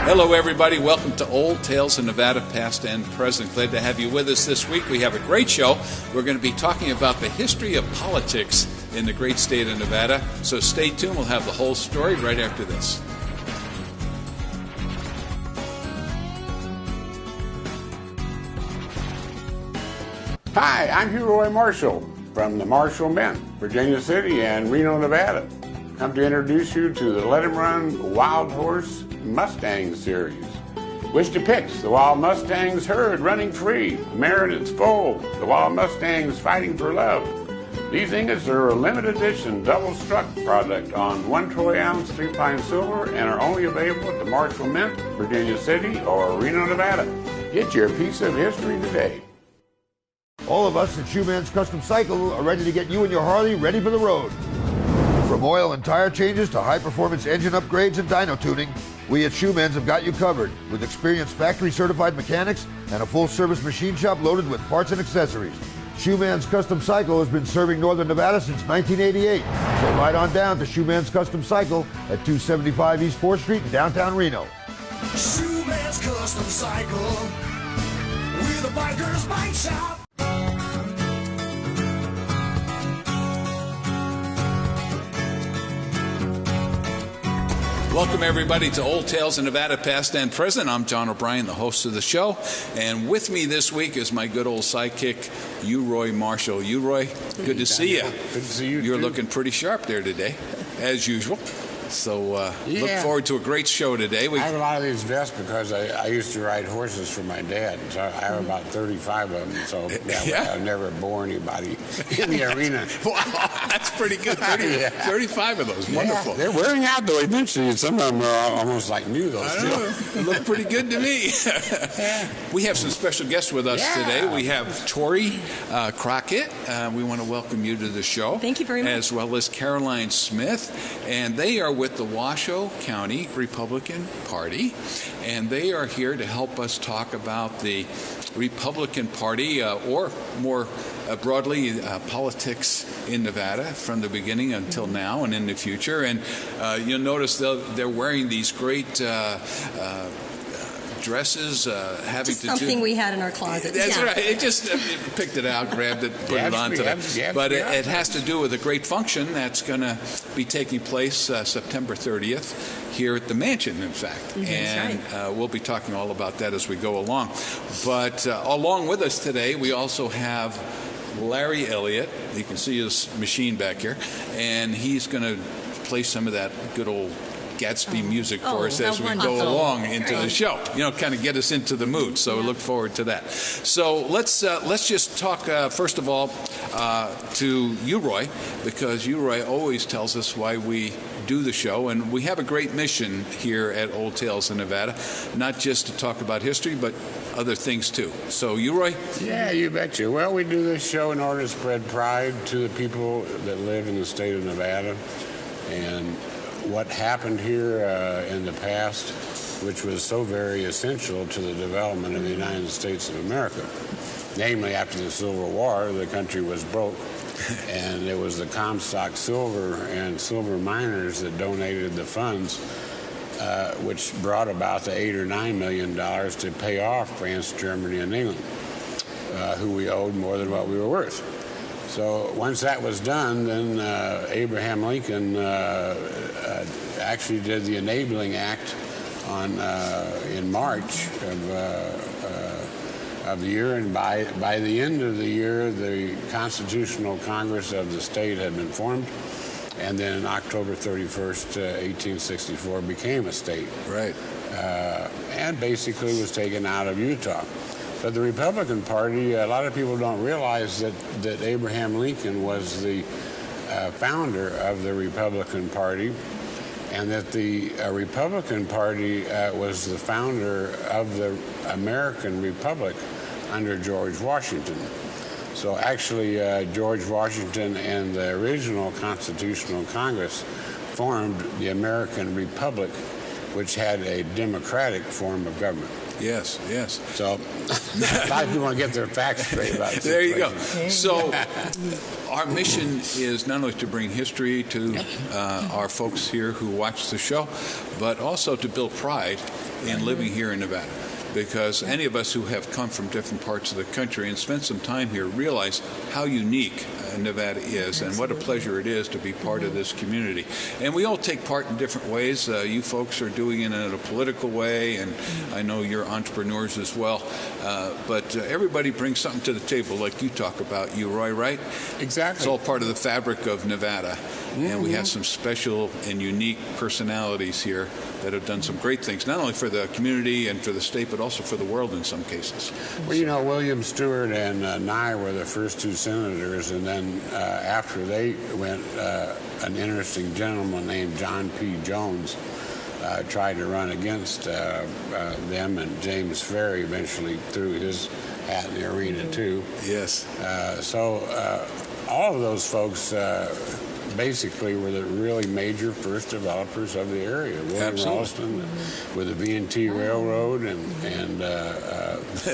Hello, everybody. Welcome to Old Tales of Nevada, past and present. Glad to have you with us this week. We have a great show. We're going to be talking about the history of politics in the great state of Nevada. So stay tuned. We'll have the whole story right after this. Hi, I'm Hugh Roy Marshall from the Marshall Mint, Virginia City and Reno, Nevada. Come to introduce you to the Let 'em Run Wild Horse Mustang series, which depicts the wild Mustangs herd running free, mare in its foal, the wild Mustangs fighting for love. These ingots are a limited edition double-struck product on 1 troy ounce 3-pine silver and are only available at the Marshall Mint, Virginia City or Reno, Nevada. Get your piece of history today. All of us at Shoeman's Custom Cycle are ready to get you and your Harley ready for the road. From oil and tire changes to high-performance engine upgrades and dyno tuning, we at Shoeman's have got you covered with experienced factory-certified mechanics and a full-service machine shop loaded with parts and accessories. Shoeman's Custom Cycle has been serving Northern Nevada since 1988, so ride on down to Shoeman's Custom Cycle at 275 East 4th Street in downtown Reno. Shoeman's Custom Cycle, we're the biker's bike shop. Welcome, everybody, to Old Tales of Nevada, past and present. I'm John O'Brien, the host of the show. And with me this week is my good old sidekick, Hugh Roy Marshall. Hugh Roy, good to see you. Good to see you, You're too. looking pretty sharp there today, as usual. So look forward to a great show today. I have a lot of these vests because I used to ride horses for my dad. So I have about 35 of them. So I've never bore anybody in the arena. Wow, that's pretty good. 35 of those. Wonderful. They're wearing out, though, eventually. And some of them are almost like new, though. I don't know. They look pretty good to me. We have some special guests with us today. We have Tori Crockett. We want to welcome you to the show. Thank you very much. As well as Caroline Smith. And they are with the Washoe County Republican Party. And they are here to help us talk about the Republican Party, or more broadly, politics in Nevada from the beginning until now and in the future. And you'll notice they're wearing these great dresses, having just to something do, we had in our closet. That's right. It just picked it out, grabbed it, put it on today. But it has to do with a great function that's going to be taking place September 30th here at the mansion, in fact. And we'll be talking all about that as we go along. But along with us today, we also have Larry Elliott. You can see his machine back here. And he's going to play some of that good old Gatsby music for us as we go along into the show. Kind of get us into the mood. So we look forward to that. So let's just talk first of all to you, Roy, because you, Roy, always tells us why we do the show, and we have a great mission here at Old Tales in Nevada, not just to talk about history, but other things too. So, you, Roy? Yeah, you betcha. Well, we do this show in order to spread pride to the people that live in the state of Nevada, and what happened here in the past, which was so very essential to the development of the United States of America. Namely, after the Civil War, the country was broke, and it was the Comstock Silver and silver miners that donated the funds, which brought about the $8 or $9 million to pay off France, Germany, and England, who we owed more than what we were worth. So once that was done, then Abraham Lincoln actually did the Enabling Act in March of the year, and by the end of the year, the Constitutional Congress of the state had been formed, and then October 31st, 1864 became a state. Right. And basically was taken out of Utah. But the Republican Party, a lot of people don't realize that Abraham Lincoln was the founder of the Republican Party, and that the Republican Party was the founder of the American Republic under George Washington. So actually, George Washington and the original Constitutional Congress formed the American Republic, which had a democratic form of government. Yes, yes. So a lot of people want to get their facts straight about it. There you go. So our mission is not only to bring history to our folks here who watch the show, but also to build pride in living here in Nevada. Because any of us who have come from different parts of the country and spent some time here realize how unique Nevada is and what a pleasure it is to be part of this community. And we all take part in different ways. You folks are doing it in a political way, and I know you're entrepreneurs as well. But everybody brings something to the table, like you talk about, you, Roy, right? Exactly. It's all part of the fabric of Nevada. And we have some special and unique personalities here that have done some great things, not only for the community and for the state, but also for the world in some cases. Well, you know, William Stewart and Nye were the first two senators, and then after they went, an interesting gentleman named John P. Jones tried to run against them, and James Ferry eventually threw his hat in the arena, too. Yes. So all of those folks basically were the really major first developers of the area. William Ralston with the V&T Railroad and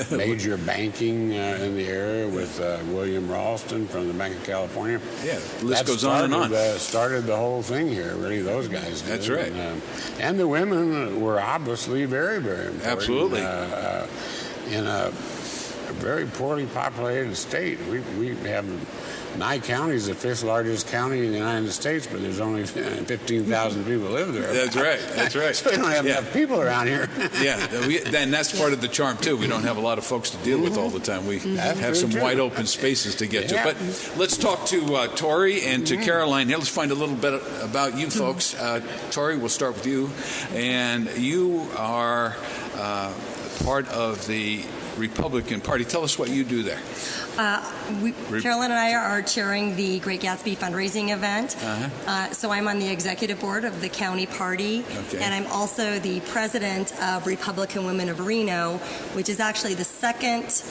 major banking in the area with William Ralston from the Bank of California. Yeah, the list goes on and on. Started the whole thing here, really, those guys did. That's right. And the women were obviously very, very important. Absolutely. In a very poorly populated state. We have... Nye County is the fifth largest county in the United States, but there's only 15,000 people live there. That's right. That's right. So we don't have enough people around here. And that's part of the charm, too. We don't have a lot of folks to deal with all the time. We have some wide open spaces to get to. But let's talk to Tori and to Caroline here. Let's find a little bit about you folks. Tori, we'll start with you. And you are part of the Republican Party. Tell us what you do there. Carolyn and I are chairing the Great Gatsby fundraising event. So I'm on the executive board of the county party, and I'm also the president of Republican Women of Reno, which is actually the second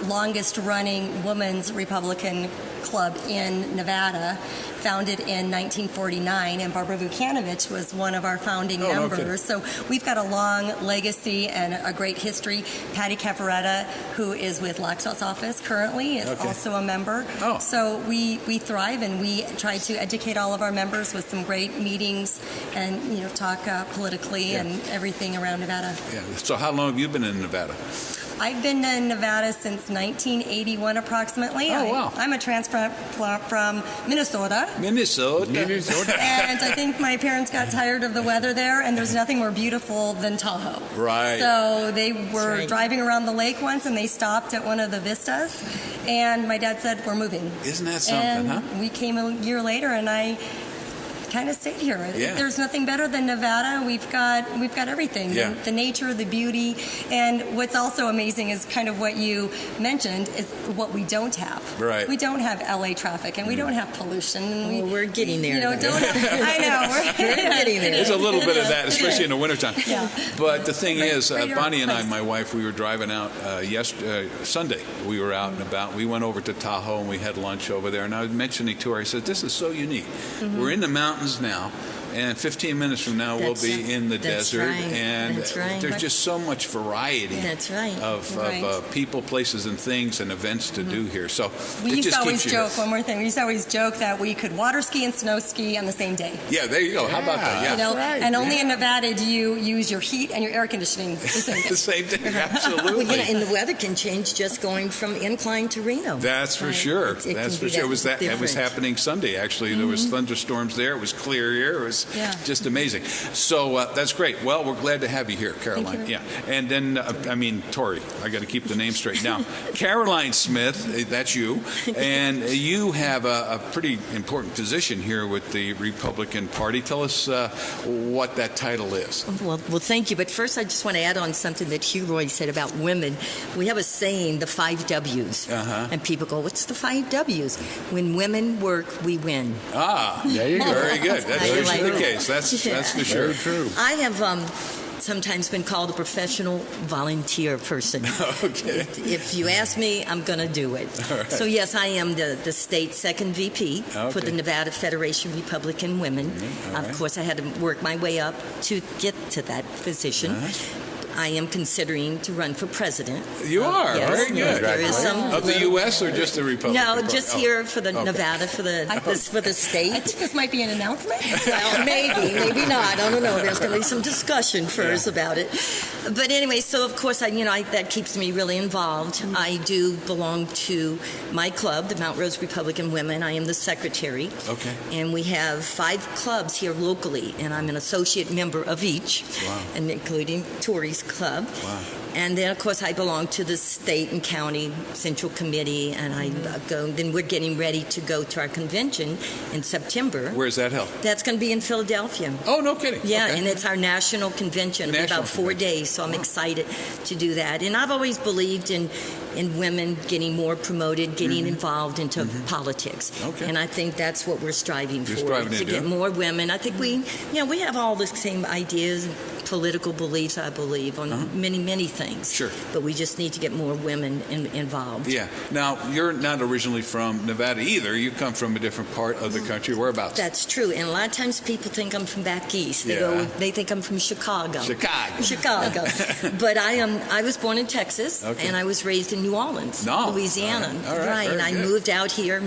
longest running women's Republican club in Nevada, founded in 1949, and Barbara Vukanovich was one of our founding members. So we've got a long legacy and a great history. Patty Cafaretta, who is with Laxalt's office currently, is also a member. So we thrive, and we try to educate all of our members with some great meetings and talk politically and everything around Nevada. So how long have you been in Nevada? I've been in Nevada since 1981 approximately. I'm a transplant from Minnesota. Minnesota. And I think my parents got tired of the weather there, and there's nothing more beautiful than Tahoe. Right. So they were driving around the lake once, and they stopped at one of the vistas, and my dad said, "We're moving." Isn't that something, and we came a year later, and I kind of stayed here. There's nothing better than Nevada. We've got everything. The nature, the beauty, and what's also amazing is kind of what you mentioned is what we don't have. Right. We don't have LA traffic, and we don't have pollution. And we're getting there. I know. We're getting there. There's a little bit of that, especially in the wintertime. But the thing is, Bonnie and I, my wife, we were driving out Sunday. We were out and about. We went over to Tahoe and we had lunch over there. And I was mentioning to her, I said, "This is so unique. We're in the mountains now, and 15 minutes from now we'll be in the desert, and there's just so much variety of people, places, and things and events to do here. So we used to always joke, one more thing, we used to always joke that we could water ski and snow ski on the same day. Yeah, there you go. How about that? Yeah. And only in Nevada do you use your heat and your air conditioning the same day. The same day, absolutely. And the weather can change just going from Incline to Reno. That's for sure. That's for sure. It was happening Sunday, actually. There was thunderstorms there. It was clear here. It was just amazing. So that's great. Well, we're glad to have you here, Caroline. And then, Tori, I got to keep the name straight now. Caroline Smith, that's you. And you have a pretty important position here with the Republican Party. Tell us what that title is. Well, thank you. But first, I just want to add on something that Hugh Roy said about women. We have a saying, the 5 W's. And people go, what's the 5 W's? When women work, we win. There you go. Very good. That's usually the case. That's for sure. Very true. I have sometimes been called a professional volunteer person. If you ask me, I'm going to do it. So yes, I am the state's second VP for the Nevada Federation of Republican Women. Of course, I had to work my way up to get to that position. I am considering to run for president. You are? Yes, Very good. There is some of the U.S. or just the Republican No, Party? just here for the Nevada, for the state. I think this might be an announcement. Well, maybe not. I don't know. There's going to be some discussion first about it. But anyway, so of course, that keeps me really involved. I do belong to my club, the Mount Rose Republican Women. I am the secretary. Okay. And we have 5 clubs here locally, and I'm an associate member of each, and including Tori's club. Wow. And then, of course, I belong to the state and county central committee, and I go. Then we're getting ready to go to our convention in September. Where's that held? That's going to be in Philadelphia. Oh, no kidding. Yeah, okay. and it's our national convention. It'll be about 4 days, so I'm excited to do that. And I've always believed in women getting more promoted, getting involved into politics. Okay. And I think that's what we're striving for, to get more women. I think we have all the same ideas, political beliefs, I believe, on many things. Sure. But we just need to get more women involved. Yeah. Now, you're not originally from Nevada either. You come from a different part of the country. Whereabouts? That's true. And a lot of times people think I'm from back east. They think I'm from Chicago. Chicago. But I was born in Texas, and I was raised in New Orleans, Louisiana. All right. And I moved out here.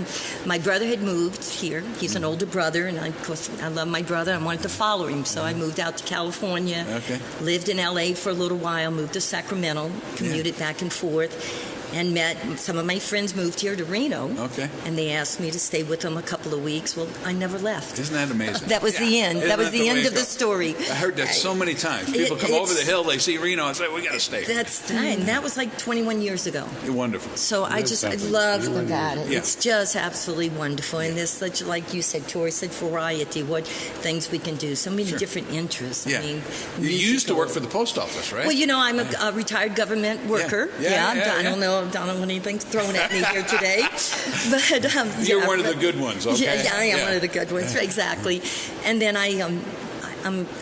My brother had moved here. He's an older brother, and of course I love my brother. I wanted to follow him, so I moved out to California. Okay. Lived in L.A. for a little while, moved to Sacramento, commuted back and forth, and met some of my friends moved here to Reno. Okay. And they asked me to stay with them a couple of weeks. Well, I never left. Isn't that amazing? That was the end. That was the end of the story. I heard that so many times. People come over the hill, they see Reno, and say, we got to stay. That's and that was like 21 years ago. Wonderful. So I love Nevada. Yeah. It's just absolutely wonderful. And there's such, like you said, Tori said, variety, what things we can do, so many different interests. Yeah. I mean, you used to work for the post office, right? Well, I'm a retired government worker. I don't know anything thrown at me here today. But you're one of the good ones, okay? Yeah, I am one of the good ones, exactly. And then I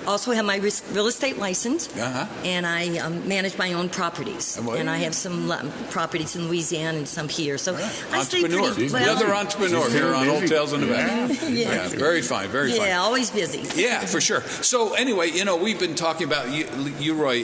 also have my real estate license, and I manage my own properties. And I have some properties in Louisiana and some here. So I stay pretty well. Another entrepreneur here on Old Tales of Nevada. Yeah, very fine, very fine. Yeah, always busy. Yeah, for sure. So anyway, we've been talking about, Roy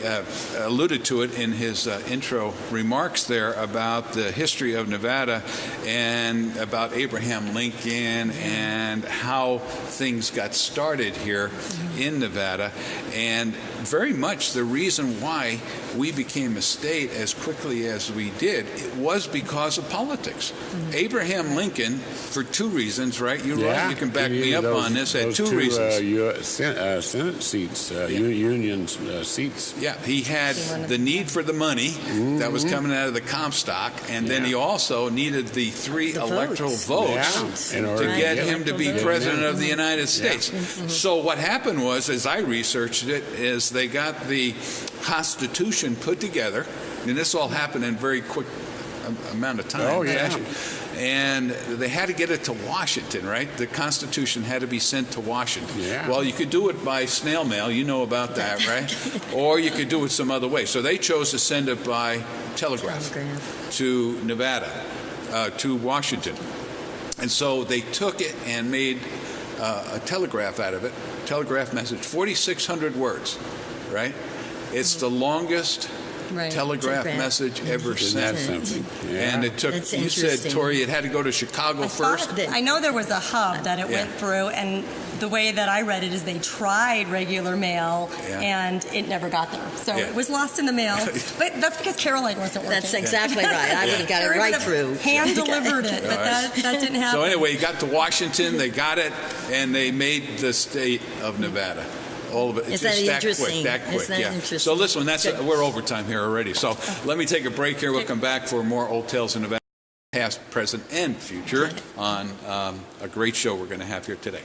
alluded to it in his intro remarks there about the history of Nevada and about Abraham Lincoln and how things got started here in Nevada, and very much the reason why we became a state as quickly as we did, it was because of politics. Abraham Lincoln, for 2 reasons, right? You can back me up on this, had 2 reasons. Senate seats, union seats. Yeah, he had the need for the money that was coming out of the Comstock, and then he also needed the 3 electoral votes to get him to be president of the United States. So what happened was, as I researched it, is they got the Constitution put together, and this all happened in a very quick amount of time. And they had to get it to Washington, right? The Constitution had to be sent to Washington. Well, you could do it by snail mail. You know about that, right? Or you could do it some other way. So they chose to send it by telegraph. To Nevada, to Washington. And so they took it and made a telegraph out of it. Telegraph message, 4,600 words, right? It's the longest telegraph message ever sent. And it took, you said, Tori, it had to go to Chicago first? I know there was a hub that it went through, and the way that I read it is they tried regular mail, and it never got there. So it was lost in the mail. But that's because Caroline wasn't working. That's exactly right. I would have got it right through. Hand-delivered it, but that didn't happen. So anyway, you got to Washington, they got it, and they made the state of Nevada. All of it. Is that interesting? That quick, Is that interesting? So listen, we're overtime here already. So let me take a break here. We'll come back for more Old Tales in Nevada, past, present, and future on a great show we're going to have here today.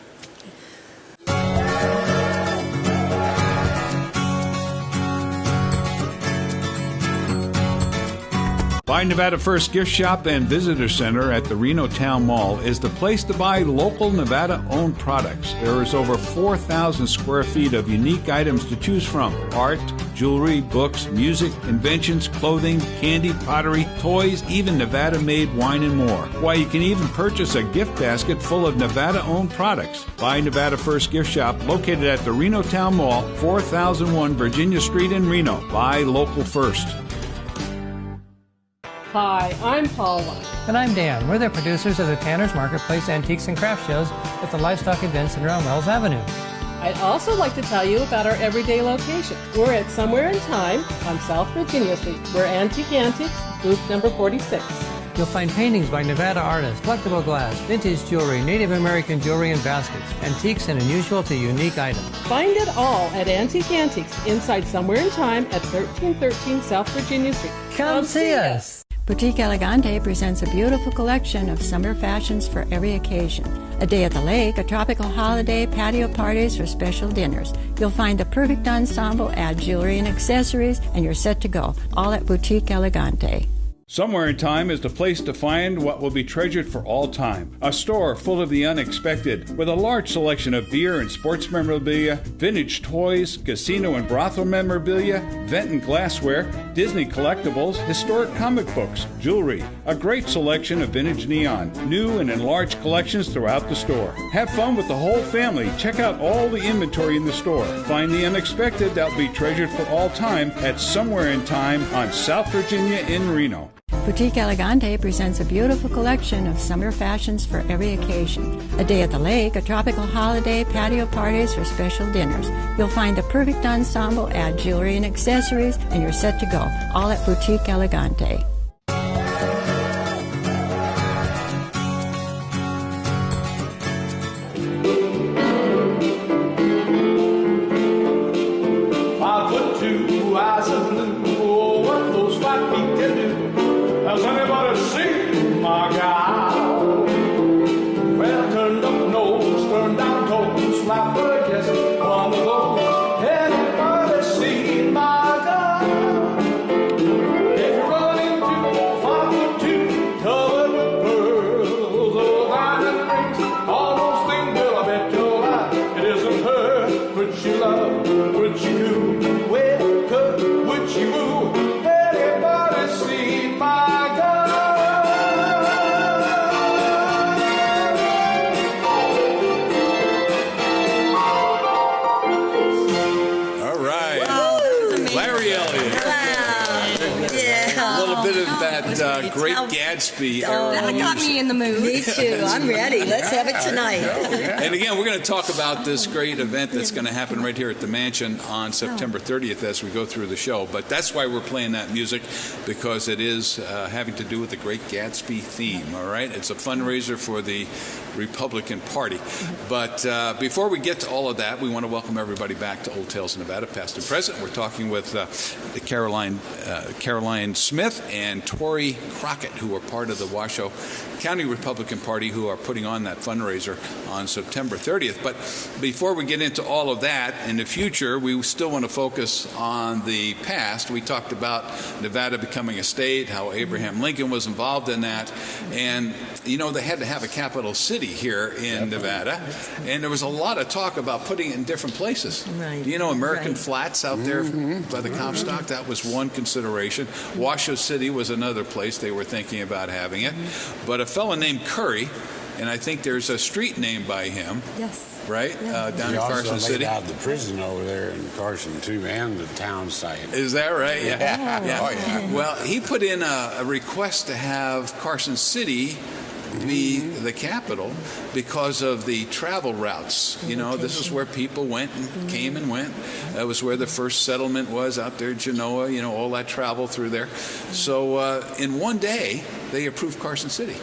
Buy Nevada First Gift Shop and Visitor Center at the Reno Town Mall is the place to buy local Nevada-owned products. There is over 4,000 square feet of unique items to choose from. Art, jewelry, books, music, inventions, clothing, candy, pottery, toys, even Nevada-made wine and more. Why, you can even purchase a gift basket full of Nevada-owned products. Buy Nevada First Gift Shop, located at the Reno Town Mall, 4001 Virginia Street in Reno. Buy local first. Hi, I'm Paula. And I'm Dan. We're the producers of the Tanner's Marketplace Antiques and Craft Shows at the Livestock Event Center on Wells Avenue. I'd also like to tell you about our everyday location. We're at Somewhere in Time on South Virginia Street. We're Antique Antiques, booth number 46. You'll find paintings by Nevada artists, collectible glass, vintage jewelry, Native American jewelry and baskets, antiques and unusual to unique items. Find it all at Antique Antiques inside Somewhere in Time at 1313 South Virginia Street. Come see us! Boutique Elegante presents a beautiful collection of summer fashions for every occasion. A day at the lake, a tropical holiday, patio parties, or special dinners. You'll find the perfect ensemble, add jewelry and accessories, and you're set to go. All at Boutique Elegante. Somewhere in Time is the place to find what will be treasured for all time. A store full of the unexpected, with a large selection of beer and sports memorabilia, vintage toys, casino and brothel memorabilia, vent and glassware, Disney collectibles, historic comic books, jewelry, a great selection of vintage neon, new and enlarged collections throughout the store. Have fun with the whole family. Check out all the inventory in the store. Find the unexpected that will be treasured for all time at Somewhere in Time on South Virginia in Reno. Boutique Elegante presents a beautiful collection of summer fashions for every occasion. A day at the lake, a tropical holiday, patio parties, or special dinners. You'll find the perfect ensemble, add jewelry and accessories, and you're set to go. All at Boutique Elegante. Has anybody seen my gal? Well, turned up nose, turned down toes, flapper, yes, one of those. Anybody seen my gal? If you run into 5'2", covered with pearls, oh, diamond rings, all those things, girl, I bet your life it isn't her. Could she love? Could she do? Well, would she woo? Anybody seen my Great Gatsby era. That got me in the mood. Me too. I'm ready. Let's have it tonight. And again, we're going to talk about this great event that's going to happen right here at the Mansion on September 30th as we go through the show. But that's why we're playing that music, because it is having to do with the Great Gatsby theme, all right? It's a fundraiser for the Republican Party. But before we get to all of that, we want to welcome everybody back to Old Tales of Nevada, past and present. We're talking with Caroline Smith and Tori Crockett, who are part of the Washoe County Republican Party, who are putting on that fundraiser on September 30th. But before we get into all of that, in the future, we still want to focus on the past. We talked about Nevada becoming a state, how Abraham Lincoln was involved in that, and you know, they had to have a capital city here in Nevada, and there was a lot of talk about putting it in different places. Right. You know, American Flats out there by the Comstock, that was one consideration. Washoe City was another place they were thinking about having it. But a fellow named Curry, and I think there's a street named by him. Yes. Right? Yeah. Down in Carson City. He also laid out the prison over there in Carson, too, and the town site. Is that right? Yeah. Yeah. Oh, yeah. Well, he put in a request to have Carson City be the capital because of the travel routes. You know, this is where people went and came and went. That was where the first settlement was, out there in Genoa, you know, all that travel through there. So in one day, they approved Carson City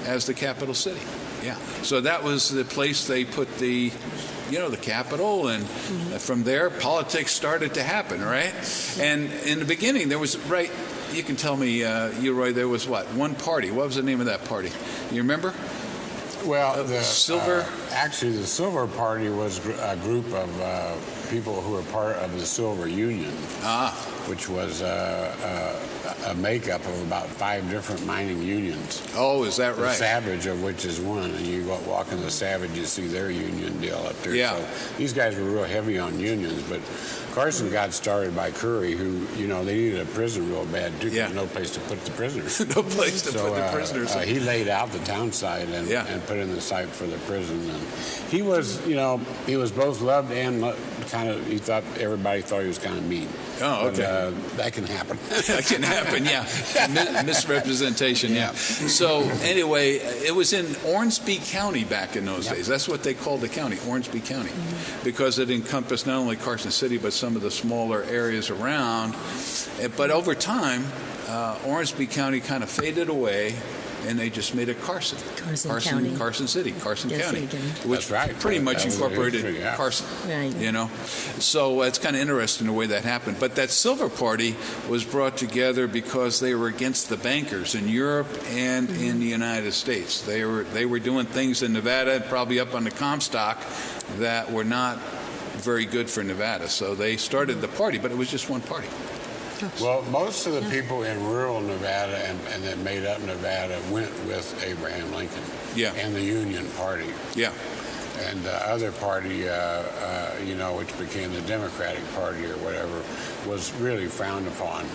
as the capital city. Yeah. So that was the place they put the, you know, the capital, and from there, politics started to happen, right? And in the beginning, there was, right, you can tell me, Roy, there was what? One party. What was the name of that party? You remember? Well, the Silver? Actually, the Silver Party was a group of people who were part of the Silver Union, which was a a makeup of about 5 different mining unions. Oh, is that right? The Savage, of which is one, and you walk in the Savage, you see their union deal up there. Yeah. So these guys were real heavy on unions, but Carson got started by Curry, who, they needed a prison real bad, too. Yeah. No place to put the prisoners. No place to put the prisoners. He laid out the town site and put in the site for the prison. And he was, he was both loved and everybody thought he was kind of mean. Oh, okay. But, that can happen. That can happen, yeah. Misrepresentation, yeah. So anyway, it was in Orangeby County back in those days. That's what they called the county, Orangeby County, because it encompassed not only Carson City but some of the smaller areas around. But over time, Orangeby County kind of faded away, and they just made it Carson County. Carson City, Carson County, which pretty much incorporated Carson. Right. So it's kind of interesting the way that happened. But that Silver Party was brought together because they were against the bankers in Europe and in the United States. They were doing things in Nevada and probably up on the Comstock that were not very good for Nevada. So they started the party, but it was just one party. Well, most of the people in rural Nevada and that made up Nevada went with Abraham Lincoln and the Union Party. Yeah. And the other party, which became the Democratic Party or whatever, was really frowned upon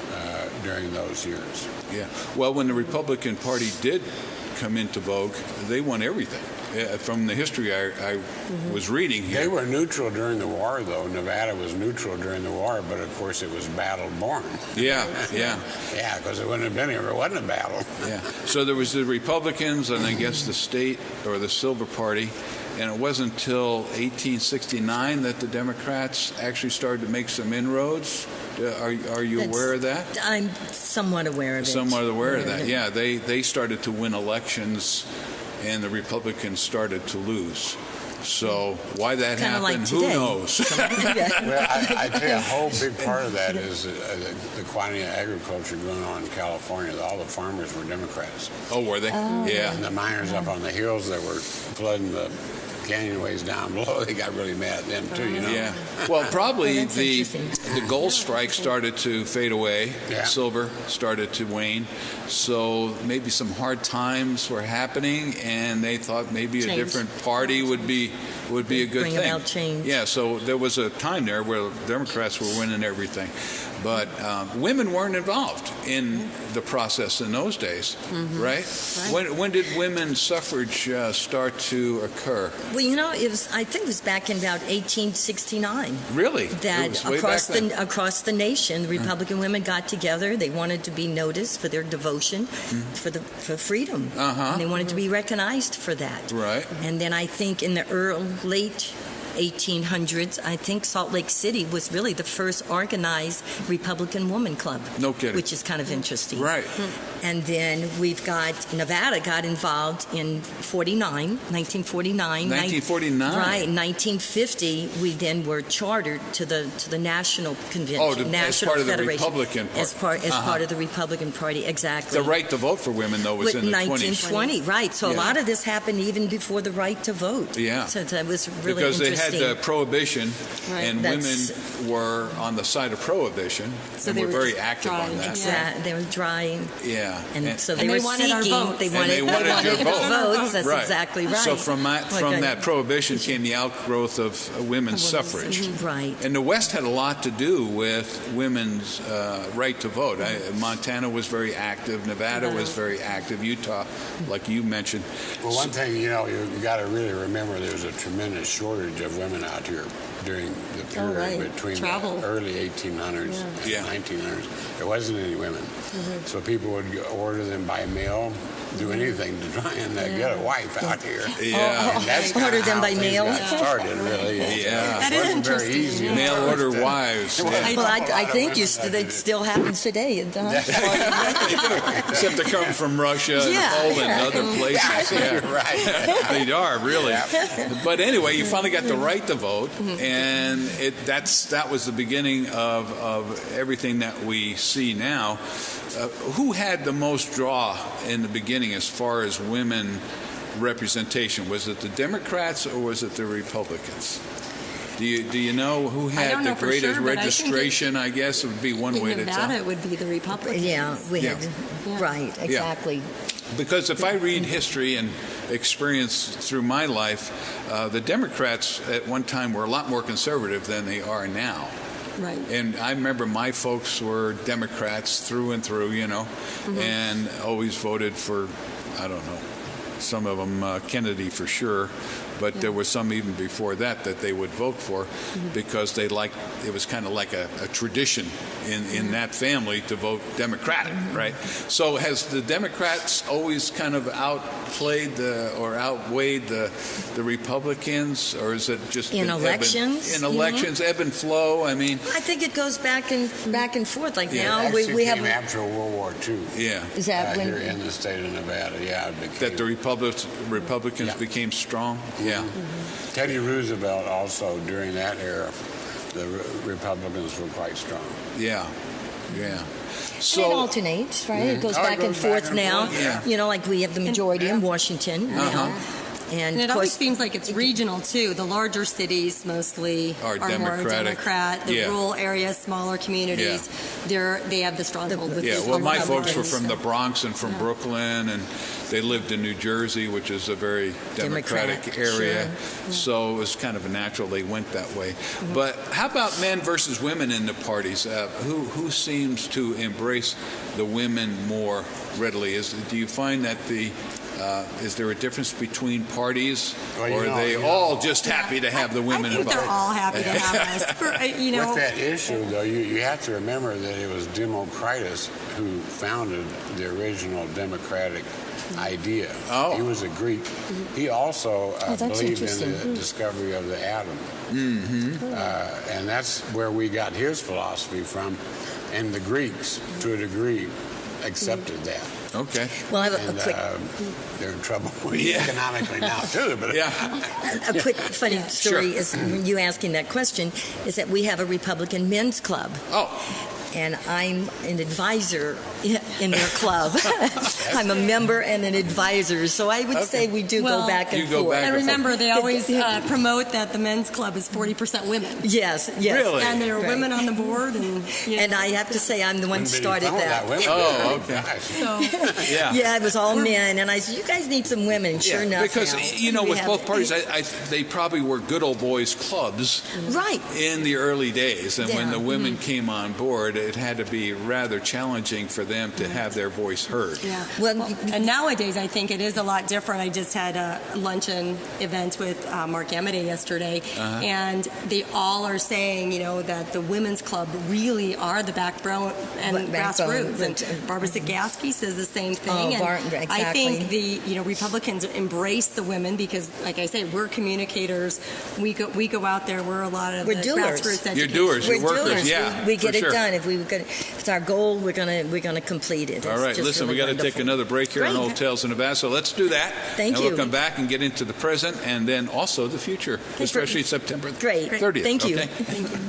during those years. Yeah. Well, when the Republican Party did come into vogue, they won everything. From the history I was reading here. They were neutral during the war, though. Nevada was neutral during the war, but of course it was battle-born. Yeah. Yeah, because it wouldn't have been here if it wasn't a battle. Yeah. So there was the Republicans and I guess the state or the Silver Party, and it wasn't until 1869 that the Democrats actually started to make some inroads. Are you aware of that? I'm somewhat aware of it. Somewhat aware of that, yeah. They started to win elections, and the Republicans started to lose. So why that happened, like who knows? Well, I tell you, a whole big part of that is the quantity of agriculture going on in California. All the farmers were Democrats. Oh, were they? Yeah. And the miners up on the hills that were flooding the canyonways down below, they got really mad at them too, Yeah. Well, probably the gold strike started to fade away. Yeah. Silver started to wane. So maybe some hard times were happening, and they thought maybe a different party would be a good thing. Bring about change. Yeah. So there was a time there where Democrats were winning everything. But women weren't involved in the process in those days, right? When did women's suffrage start to occur? Well, I think it was back in about 1869. Really? That across the nation, the Republican women got together. They wanted to be noticed for their devotion for freedom, and they wanted to be recognized for that. Right. And then I think in the late 1800s, I think Salt Lake City was really the first organized Republican woman club. No kidding. Which is kind of interesting. Right. And then we've got Nevada got involved in 1949. 1949. Right. In 1950, we then were chartered to the National Convention. As part of the Republican Party. As part of the Republican Party, exactly. The right to vote for women, though, was in the 1920, right. So a lot of this happened even before the right to vote. Yeah. So that was really because interesting. They had prohibition, and women were on the side of prohibition, so and were very active on that. Exactly. They were drying. Yeah. And so they were seeking. They wanted your votes. That's exactly right. So from that prohibition came the outgrowth of women's suffrage. Right. And the West had a lot to do with women's right to vote. Montana was very active. Nevada was very active. Utah, like you mentioned. Well, one thing, you got to really remember there was a tremendous shortage of women out here during the period between the early 1800s and 1900s. There wasn't any women. So people would order them by mail, do anything to try and get a wife out here. Yeah. That's order them by mail. Got started, really. Yeah. That is interesting. Very easy. Mail order wives. Well, I think it still happens today. Except they're coming from Russia and Poland and other places. Yeah. Right. They are, really. Yeah. But anyway, you finally got the right to vote, and that was the beginning of everything that we see now. Who had the most draw in the beginning as far as women representation? Was it the Democrats or was it the Republicans? Do you know who had the greatest registration? I guess it would be one way to tell. In Nevada, it would be the Republicans. Yeah, right, exactly. Because if I read history and experience through my life, the Democrats at one time were a lot more conservative than they are now. Right. And I remember my folks were Democrats through and through, and always voted for, I don't know, some of them Kennedy for sure, but there was some even before that they would vote for because they liked, it was kind of like a tradition in that family to vote Democratic, right? So has the Democrats always kind of outweighed the Republicans, or is it just in elections? Ebb and flow. I mean, I think it goes back and forth. Like now it we have after World War II. Yeah, is that when here in the state of Nevada? Yeah, that the Republicans became strong. Yeah. Teddy Roosevelt also, during that era, the Republicans were quite strong. Yeah. So it alternates, right? It goes back and forth now. Yeah. Like we have the majority in Washington now. And it always seems like it's regional, too. The larger cities mostly are more Democrat. The rural areas, smaller communities, they have the stronghold with these well, my folks were from the Bronx and from Brooklyn, and they lived in New Jersey, which is a very Democratic area. Sure. So it was kind of a natural they went that way. But how about men versus women in the parties? Who seems to embrace the women more readily? Do you find that is there a difference between parties, or are they all just happy to have the women involved? I think they're all happy to have us. With that issue, though, you have to remember that it was Democritus who founded the original democratic idea. He was a Greek. He also believed in the discovery of the atom. And that's where we got his philosophy from. And the Greeks, to a degree, accepted that. Okay. Well, I have a quick... they're in trouble economically now, too. But a quick funny story is, when you asking that question, is that we have a Republican men's club. Oh. And I'm an advisor in their club. I'm a member and an advisor, so I would say we do go back and forth. And remember, they always promote that the men's club is 40% women. Yes. Really? And there are women on the board. And I have to say, I'm the one who started that. Oh, okay. So, it was all men, and I said, you guys need some women. Sure enough. Because, with both parties, they probably were good old boys clubs in the early days. And when the women came on board, it had to be rather challenging for them to have their voice heard. Yeah. Well, and nowadays I think it is a lot different. I just had a luncheon event with Mark Amity yesterday, and they all are saying, that the women's club really are the backbone and grassroots. And Barbara Zagaski says the same thing. Exactly. I think the Republicans embrace the women because, like I say, we're communicators. We go out there. We're a lot of the grassroots education. You're doers. You're workers. Yeah, we get it done. If it's our goal, we're gonna complete it. All right, listen, we got to take another break here on Old Tales in Nevada, so let's do that. Thank you. And we'll come back and get into the present and then also the future, especially September 30th. Thank you. Okay? Thank you.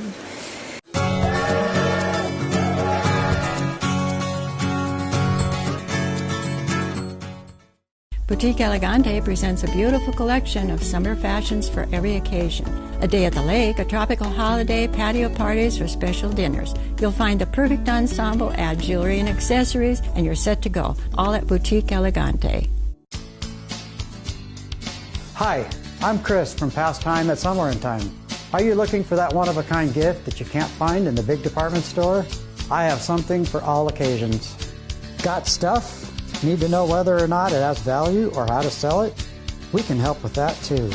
Boutique Elegante presents a beautiful collection of summer fashions for every occasion. A day at the lake, a tropical holiday, patio parties, or special dinners. You'll find the perfect ensemble, add jewelry and accessories, and you're set to go. All at Boutique Elegante. Hi, I'm Chris from Past Time at Somewhere in Time. Are you looking for that one-of-a-kind gift that you can't find in the big department store? I have something for all occasions. Got stuff? Need to know whether or not it has value or how to sell it? We can help with that too.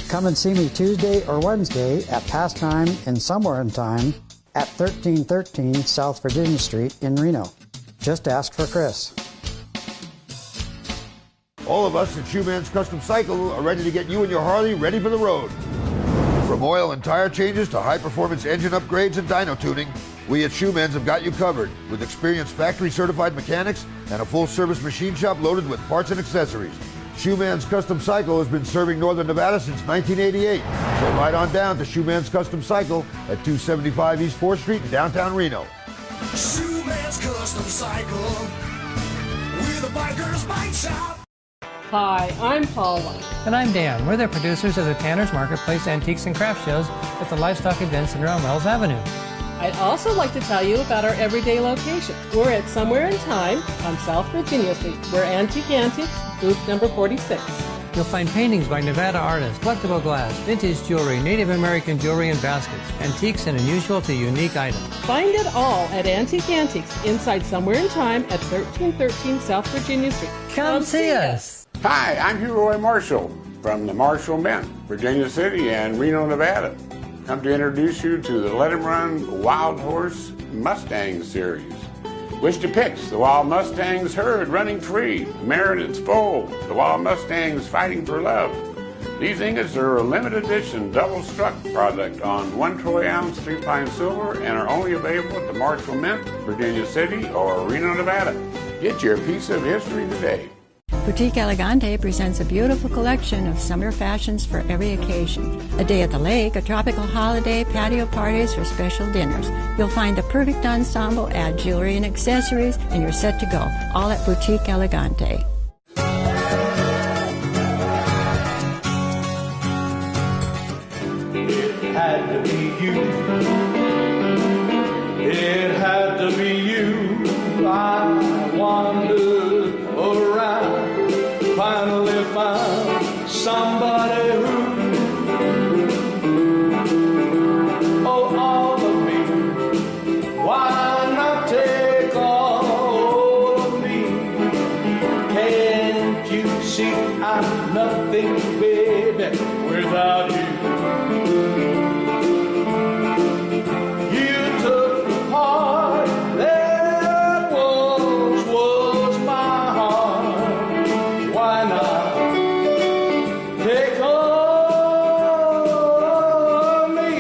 Come and see me Tuesday or Wednesday at Pastime in Somewhere in Time at 1313 South Virginia Street in Reno. Just ask for Chris. All of us at Shoeman's Custom Cycle are ready to get you and your Harley ready for the road. From oil and tire changes to high-performance engine upgrades and dyno tuning, we at Shoeman's have got you covered with experienced factory-certified mechanics and a full-service machine shop loaded with parts and accessories. Shoeman's Custom Cycle has been serving Northern Nevada since 1988. So ride on down to Shoeman's Custom Cycle at 275 East 4th Street in downtown Reno. Shoeman's Custom Cycle, with a biker's bike shop. Hi, I'm Paula. And I'm Dan. We're the producers of the Tanner's Marketplace Antiques and Craft Shows at the Livestock Event Center on Wells Avenue. I'd also like to tell you about our everyday location. We're at Somewhere in Time on South Virginia Street. We're Antique Antiques, booth number 46. You'll find paintings by Nevada artists, collectible glass, vintage jewelry, Native American jewelry and baskets, antiques and unusual to unique items. Find it all at Antique Antiques inside Somewhere in Time at 1313 South Virginia Street. Come see us. Hi, I'm Hugh Roy Marshall from the Marshall Mint, Virginia City and Reno, Nevada. Come to introduce you to the Let 'em Run Wild Horse Mustang series. Wish to picks the Wild Mustangs herd running free, mare in its foal, the Wild Mustangs fighting for love. These ingots are a limited edition double-struck product on 1 troy ounce 3-pine silver and are only available at the Marshall Mint, Virginia City or Reno, Nevada. Get your piece of history today. Boutique Elegante presents a beautiful collection of summer fashions for every occasion. A day at the lake, a tropical holiday, patio parties, or special dinners. You'll find the perfect ensemble, add jewelry and accessories, and you're set to go. All at Boutique Elegante. It had to be you. It had to be you. I wandered around, finally found somebody who, oh, all of me. Why not take all of me? Can't you see I'm nothing, baby, without you? You took the part that was my heart. Why not take all of me?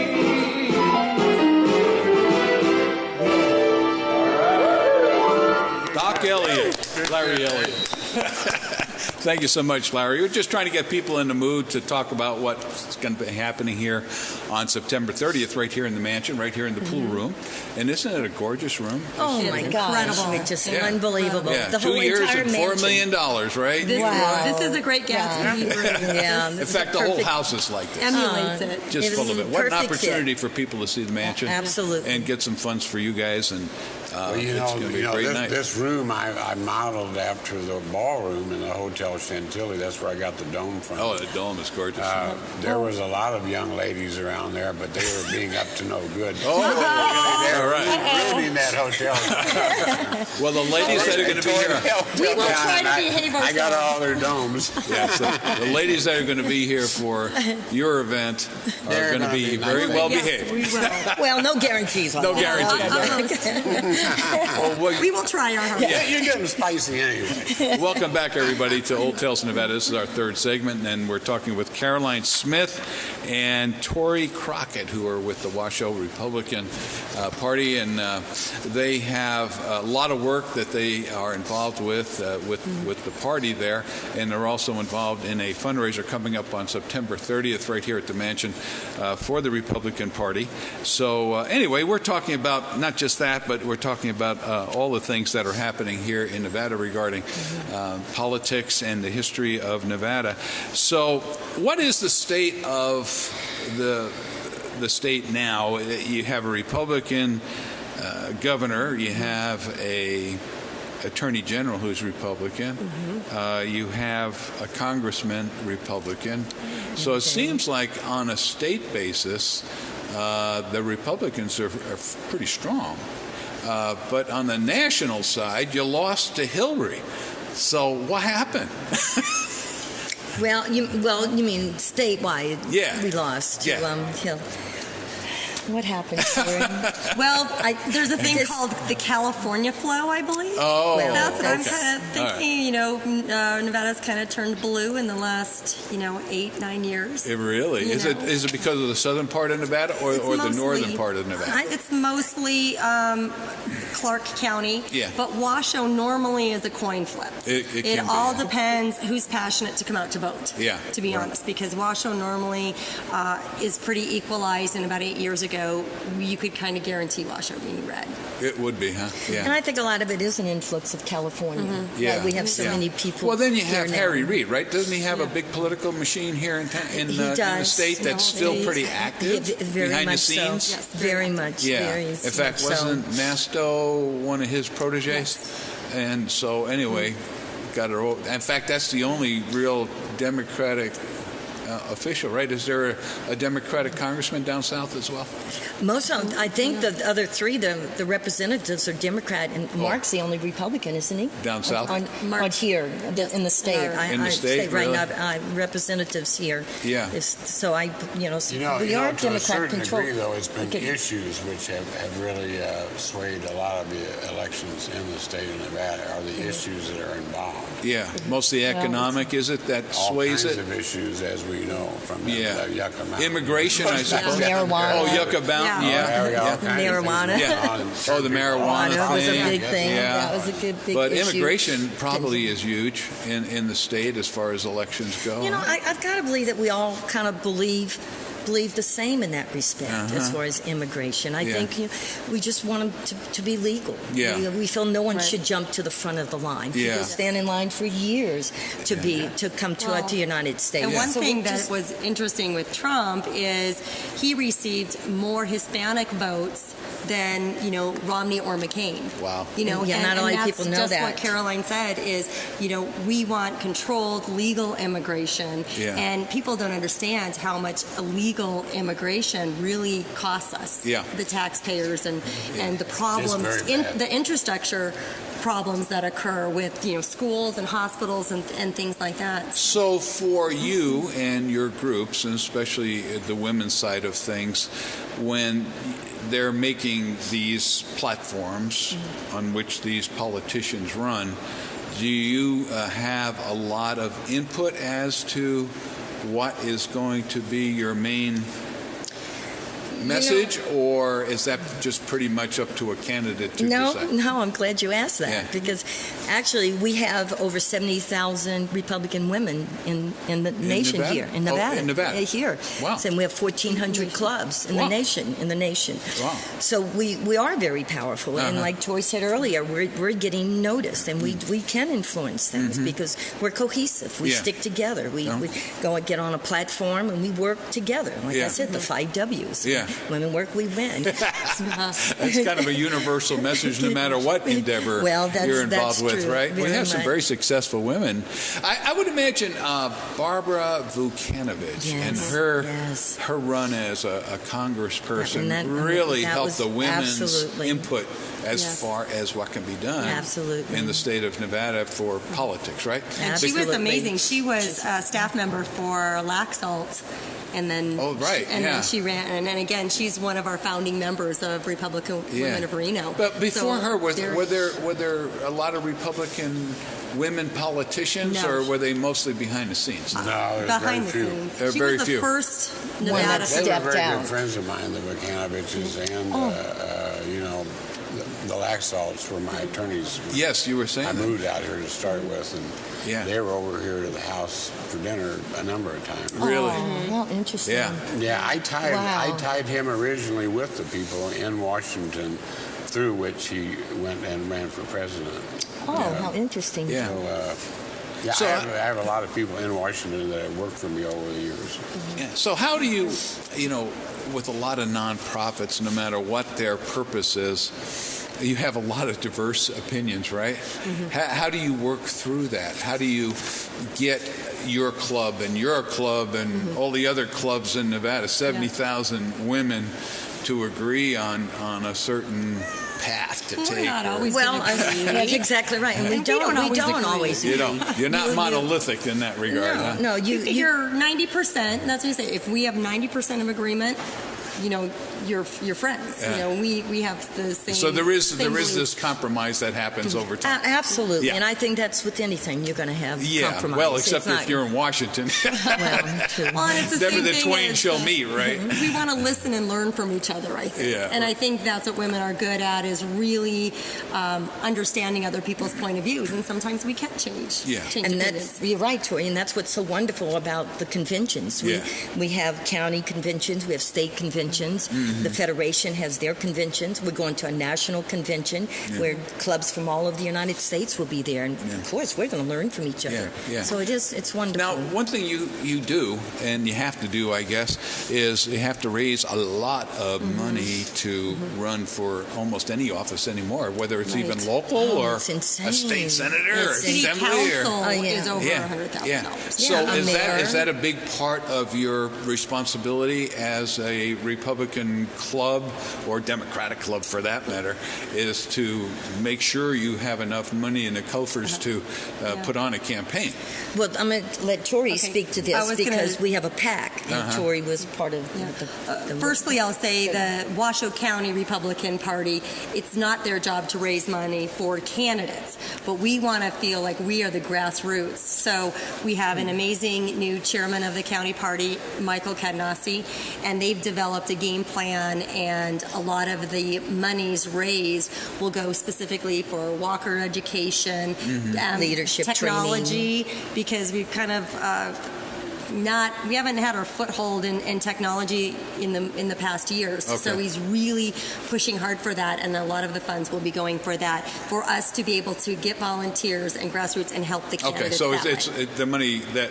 Doc Elliott, Larry Elliott. Thank you so much, Larry. We're just trying to get people in the mood to talk about what's going to be happening here on September 30th, right here in the mansion, right here in the pool room. And isn't it a gorgeous room? Oh, my gosh. incredible. It's just unbelievable. Yeah, The 2 whole years entire and $4 mansion. million, right? This is a great Gatsby room. Yeah. In fact, the whole house is like this. Emulates it. Just It full of is it. What an perfect opportunity fit. for people to see the mansion. Absolutely. And get some funds for you guys. And Well, it's going to be a great night. This room I modeled after the ballroom in the Hotel Chantilly. That's where I got the dome from. Oh, the dome is gorgeous. There was a lot of young ladies around there, but they were being up to no good. Oh, they were all right. ruining that hotel. Well, the ladies that are going to be here. We will try to behave ourselves. I got all their domes. Yeah, so the ladies that are going to be here for your event are They're going to gonna be be very nice well Yes, behaved. we will. Well, no guarantees on No that. guarantees. We will try our hardest. You're getting spicy anyway. Welcome back, everybody, to Old Tales of Nevada. This is our third segment, and we're talking with Caroline Smith and Tori Crockett, who are with the Washoe Republican Party, and they have a lot of work that they are involved with the party there, and they're also involved in a fundraiser coming up on September 30th right here at the mansion for the Republican Party. So anyway, we're talking about not just that, but we're talking about all the things that are happening here in Nevada regarding politics and the history of Nevada. So what is the state of the state now? You have a Republican governor, you have a attorney general who's Republican, you have a congressman Republican. So it seems like on a state basis, the Republicans are pretty strong. But on the national side, you lost to Hillary. So what happened? Well, you mean statewide? Yeah. We lost to Hill. What happened, Tori? Well, there's a thing called the California flow, I believe. Oh, That's what I'm okay. kind of thinking. All Nevada's kind of turned blue in the last, 8-9 years. It really is. Is it because of the southern part of Nevada or the northern part of Nevada? It's mostly Clark County. Yeah. But Washoe normally is a coin flip. It all depends who's passionate to come out to vote. Yeah. To be honest, because Washoe normally is pretty equalized, and about 8 years ago, you could kind of guarantee Washoe being red. It would be, huh? Yeah. And I think a lot of it is an influx of California. Mm-hmm. Yeah. We have so many people. Well, then you have now. Harry Reid, right? Doesn't he have a big political machine here in the state that's still pretty active very behind much the scenes? So. Yes, very much. Yeah. Very In fact, wasn't Masto one of his proteges? Yes. And so, anyway, got her. In fact, that's the only real Democratic official, right? Is there a Democratic congressman down south as well? Most of them, I think the other three, the representatives are Democrat, and Mark's the only Republican, isn't he? Down south? On here, in the state. In the state, right really? now, representatives here. Yeah. So we are to a Democrat certain controlled. degree, though, it's been issues which have really swayed a lot of the elections in the state of Nevada, are the issues that are involved. Yeah, mostly economic, is it, that sways it? All kinds of issues, as we know, from the Yucca Mountain. Immigration, I suppose. Marijuana. Oh, Yucca Mountain, Marijuana. Oh, the marijuana was a thing. big thing. Yeah. That was a big But issue. immigration probably is huge in the state as far as elections go. I've got to believe that we all kind of believe the same in that respect as far as immigration. I think we just want them to be legal. Yeah. We feel no one should jump to the front of the line. Yeah. People stand in line for years to come to the United States. And one thing that was interesting with Trump is he received more Hispanic votes than Romney or McCain. Wow. Not a lot of people know just that. what Caroline said is, we want controlled legal immigration, and people don't understand how much illegal immigration really costs us, the taxpayers, and the problems, the infrastructure problems that occur with schools and hospitals and things like that. So for you and your groups, and especially the women's side of things, when they're making these platforms on which these politicians run, do you have a lot of input as to what is going to be your main message, or is that just pretty much up to a candidate to decide? No, I'm glad you asked that, because actually we have over 70,000 Republican women in the nation Nevada? here in Nevada. In Nevada. Here. Wow. So we have 1,400 clubs in the nation. Wow. So we are very pourful, and like Joy said earlier, we're getting noticed, and we can influence things because we're cohesive. We stick together. We go and get on a platform, and we work together. Like I said, the 5 W's. Yeah. Women work, we win. That's kind of a universal message no matter what endeavor you're involved with, true. right? We have some much. very successful women. I would imagine Barbara Vukanovich and her run as a congressperson really helped the women's input as far as what can be done in the state of Nevada for politics, right? And she was amazing. She was a staff member for Laxalt. And then, then she ran, and then again, she's one of our founding members of Republican Women of Reno. But before her, were there a lot of Republican women politicians, or were they mostly behind the sines? No, behind the scenes. She was the first Nevada. They were very good friends of mine, the Vukanoviches, and the Laxalts were my attorneys. Yes, you were saying I moved out here to start with, and they were over here to the house for dinner a number of times. Really? Well, interesting. Yeah. I tied him originally with the people in Washington, through which he went and ran for president. How interesting. Yeah. So, I have a lot of people in Washington that have worked for me over the years. Yeah. So how do you, with a lot of nonprofits, no matter what their purpose is, you have a lot of diverse opinions, right? How do you work through that? How do you get your club and all the other clubs in Nevada, 70,000 women, to agree on a certain path to take? That's exactly right. And we don't always agree. You're not monolithic in that regard. No, you figure 90%. That's what you say. If we have 90% of agreement, your friends. We have the same. So there is beliefs. this compromise that happens over time. Absolutely, and I think that's with anything you're going to have compromise. Well, except if you're in Washington. Well, it's the Never same the thing twain as, shall meet, right? We want to listen and learn from each other, I think. Yeah. And I think that's what women are good at, is really understanding other people's point of views. And sometimes we can't change. Yeah. And you're right, Tori, and that's what's so wonderful about the conventions. We have county conventions, we have state conventions. Mm-hmm. The Federation has their conventions. We're going to a national convention where clubs from all over the United States will be there. And of course, we're going to learn from each other. Yeah. So it's wonderful. Now, one thing you do, and you have to do, I guess, is you have to raise a lot of money to run for almost any office anymore, whether it's even local or a state senator or city assembly. Council is over $100,000. So is that a big part of your responsibility as a Republican club, or Democratic club for that matter, is to make sure you have enough money in the coffers to put on a campaign? Well, I'm going to let Tori speak to this because we have a PAC, and Tori was part of the Firstly, I'll say the Washoe County Republican Party, it's not their job to raise money for candidates, but we want to feel like we are the grassroots. So we have an amazing new chairman of the county party, Michael Cadnassi, and they've developed a game plan, and a lot of the monies raised will go specifically for Walker education, leadership technology, because we've kind of we haven't had our foothold in technology in the past years. Okay. So he's really pushing hard for that, and a lot of the funds will be going for that, for us to be able to get volunteers and grassroots and help the candidates. Okay, so it's the money that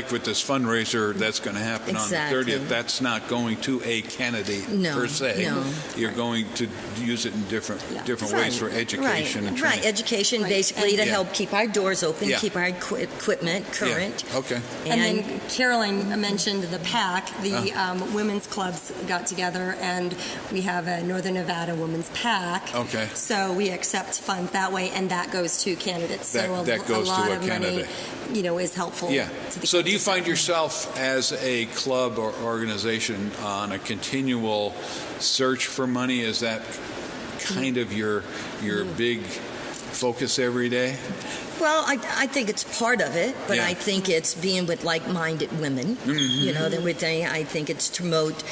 with this fundraiser that's going to happen on the 30th, that's not going to a candidate per se. No. You're going to use it in different ways for education and training. Right, education basically to help keep our doors open, keep our equipment current. Yeah. Okay. And then Caroline mentioned the PAC. The women's clubs got together, and we have a Northern Nevada Women's PAC. Okay. So we accept funds that way, and that goes to candidates. That goes a lot to a of candidate. Money, is helpful. Yeah. To the So do you find yourself as a club or organization on a continual search for money? Is that kind of your big focus every day? Well, I think it's part of it, but I think it's being with like-minded women. Mm-hmm. I think it's to promote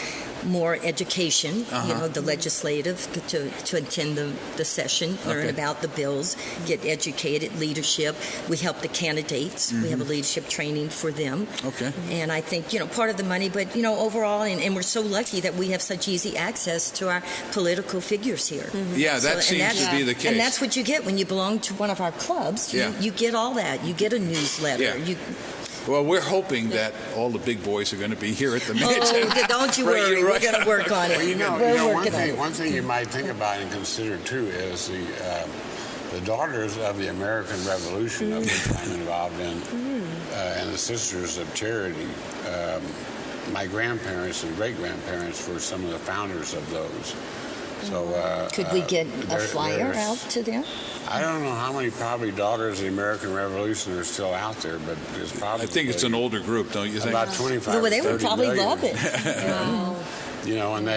more education, the legislative, to attend the session, learn about the bills, get educated, leadership. We help the candidates. Mm-hmm. We have a leadership training for them. Okay. And I think, part of the money, but, overall, and we're so lucky that we have such easy access to our political figures here. Mm-hmm. Yeah, that seems to be the case. And that's what you get when you belong to one of our clubs. You get all that. You get a newsletter. Yeah. Well, we're hoping that all the big boys are going to be here at the mansion. Oh, don't you worry. We're going to work on it. Well, one thing you might think about and consider, too, is the Daughters of the American Revolution, of which I'm involved in, and the Sisters of Charity. My grandparents and great-grandparents were some of the founders of those. So could we get a flyer out to them? I don't know how many probably Daughters of the American Revolution are still out there, but it's probably... I think it's an older group, don't you think? About 25 Well, they would probably million. love it. And